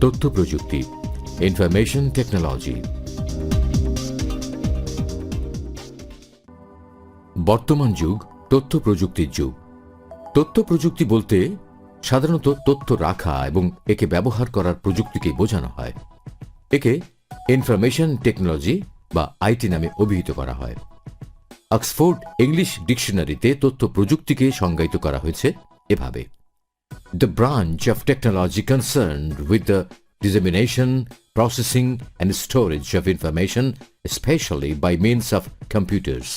তথ্য প্রযুক্তি, information technology. বর্তমান যুগ তথ্য প্রযুক্তির যুগ। তথ্য প্রযুক্তি বলতে সাধারণত তথ্য রাখা এবং একে ব্যবহার করার প্রযুক্তিকে বোঝানো হয়। একে ইনফরমেশন টেকনোলজি বা আইটি নামে অভিহিত করা হয়। অক্সফোর্ড ইংলিশ ডিকশনারিতে তথ্য প্রযুক্তিকে সংজ্ঞায়িত করা হয়েছে এভাবে: the branch of technology concerned with the dissemination, processing and storage of information, especially by means of computers.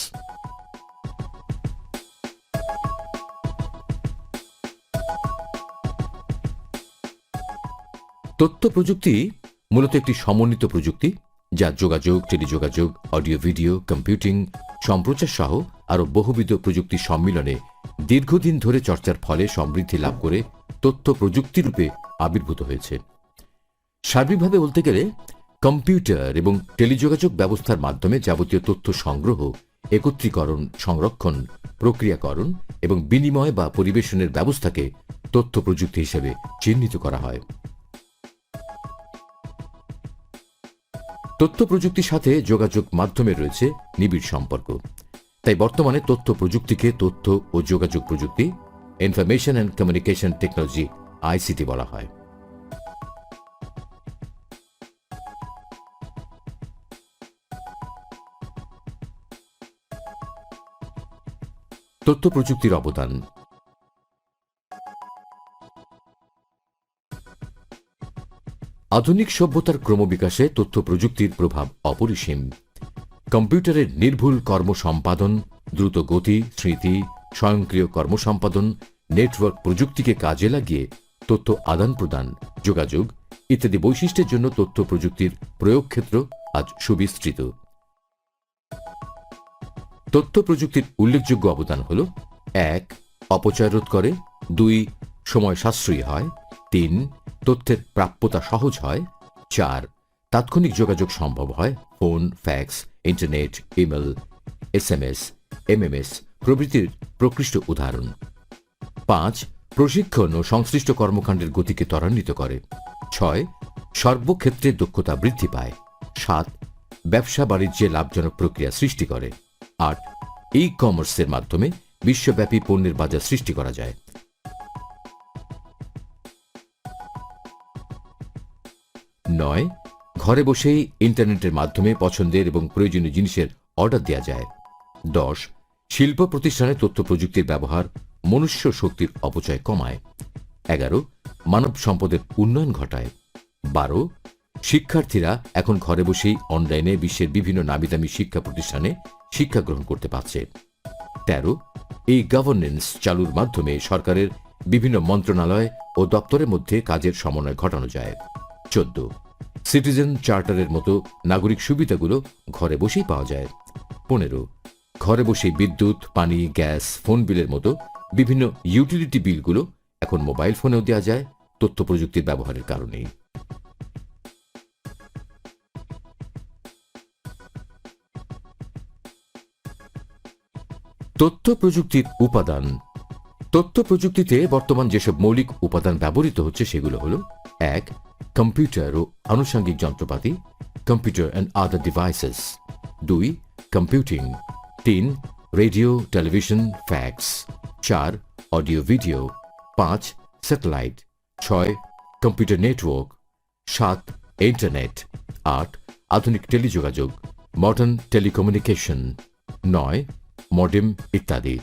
তথ্য প্রযুক্তি মূলত একটি সমন্বিত প্রযুক্তি যা যোগাযোগ, টেলিযোগাযোগ, অডিও ভিডিও, কম্পিউটিং, সম্প্রচার সহ আরও বহুবিধ প্রযুক্তির সম্মিলনে দীর্ঘদিন ধরে চর্চার ফলে সমৃদ্ধি লাভ করে তথ্য প্রযুক্তি রূপে আবির্ভূত হয়েছে। সার্বিকভাবে বলতে গেলে কম্পিউটার এবং টেলিযোগাযোগ ব্যবস্থার মাধ্যমে যাবতীয় তথ্য সংগ্রহ, একত্রীকরণ, সংরক্ষণ, প্রক্রিয়াকরণ এবং বিনিময় বা পরিবেশনের ব্যবস্থাকে তথ্য প্রযুক্তি হিসেবে চিহ্নিত করা হয়। তথ্য প্রযুক্তির সাথে যোগাযোগ মাধ্যমে রয়েছে নিবিড় সম্পর্ক। তাই বর্তমানে তথ্য প্রযুক্তিকে তথ্য ও যোগাযোগ প্রযুক্তি, information and communication technology, ICT বলা হয়। তথ্য প্রযুক্তির অবদান। আধুনিক সভ্যতার ক্রমবিকাশে তথ্য প্রযুক্তির প্রভাব অপরিসীম। কম্পিউটারের নির্ভুল কর্ম সম্পাদন, দ্রুত গতি, স্মৃতি, স্বয়ংক্রিয় কর্মসম্পাদন, নেটওয়ার্ক প্রযুক্তিকে কাজে লাগিয়ে তথ্য আদান প্রদান, যোগাযোগ ইত্যাদি বৈশিষ্ট্যের জন্য তথ্য প্রযুক্তির প্রয়োগ ক্ষেত্র আজ সুবিস্তৃত। তথ্য প্রযুক্তির উল্লেখযোগ্য অবদান হল: ১. অপচয় রোধ করে। ২. সময় সাশ্রয়ী হয়। ৩. তথ্যের প্রাপ্যতা সহজ হয়। ৪. তাৎক্ষণিক যোগাযোগ সম্ভব হয়। Phone, fax, internet, email, SMS, MMS প্রভৃতির প্রকৃষ্ট উদাহরণ। ৫. প্রশিক্ষণ ও সংশ্লিষ্ট কর্মকাণ্ডের গতিকে ত্বরান্বিত করে। ৬. সর্বক্ষেত্রে দক্ষতা বৃদ্ধি পায়। ৭. ব্যবসা বাণিজ্যে লাভজনক প্রক্রিয়া সৃষ্টি করে। ৮. ই কমার্সের মাধ্যমে বিশ্বব্যাপী পণ্যের বাজার সৃষ্টি করা যায়। ৯. ঘরে বসেই ইন্টারনেটের মাধ্যমে পছন্দের এবং প্রয়োজনীয় জিনিসের অর্ডার দেওয়া যায়। ১০. শিল্প প্রতিষ্ঠানে তথ্য প্রযুক্তির ব্যবহার মনুষ্য শক্তির অপচয় কমায়। ১১. মানব সম্পদের উন্নয়ন ঘটায়। ১২. শিক্ষার্থীরা এখন ঘরে বসেই অনলাইনে বিশ্বের বিভিন্ন নামিদামি শিক্ষা প্রতিষ্ঠানে শিক্ষা গ্রহণ করতে পারছে। ১৩. এই গভর্নেন্স চালুর মাধ্যমে সরকারের বিভিন্ন মন্ত্রণালয় ও দপ্তরের মধ্যে কাজের সমন্বয় ঘটানো যায়। ১৪. সিটিজেন চার্টারের মতো নাগরিক সুবিধাগুলো ঘরে বসেই পাওয়া যায়। ১৫. ঘরে বসেই বিদ্যুৎ, পানি, গ্যাস, ফোন বিলের মতো বিভিন্ন ইউটিলিটি বিলগুলো এখন মোবাইল ফোনেও দেওয়া যায় তথ্য প্রযুক্তির ব্যবহারের কারণেই। তথ্য প্রযুক্তির উপাদান। তথ্য প্রযুক্তিতে বর্তমান যেসব মৌলিক উপাদান ব্যবহৃত হচ্ছে সেগুলো হল: ১. কম্পিউটার ও আনুষঙ্গিক যন্ত্রপাতি, computer and other devices. ২. Computing. ৩. Radio, television, fax. ৪. Audio video. ৫. Satellite. ৬. Computer network. ৭. Internet. ৮. আধুনিক টেলিযোগাযোগ, মডার্ন টেলিকমিউনিকেশন। ৯. মডেম ইত্যাদি।